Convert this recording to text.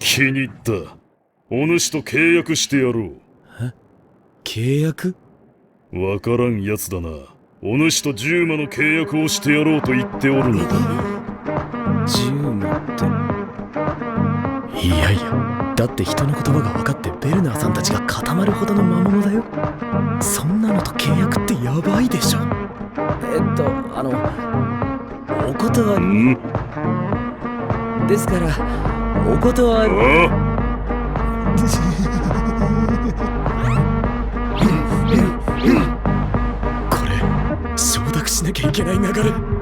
気に入った。お主と契約してやろう。契約？わからんやつだな。お主とジューマの契約をしてやろうと言っておるのだ。ジューマって。いやいや、だって人の言葉が分かってベルナーさんたちが固まるほどの魔物だよ。そんなのと契約ってヤバいでしょ。お断りですから、お断り。これ承諾しなきゃいけない流れ。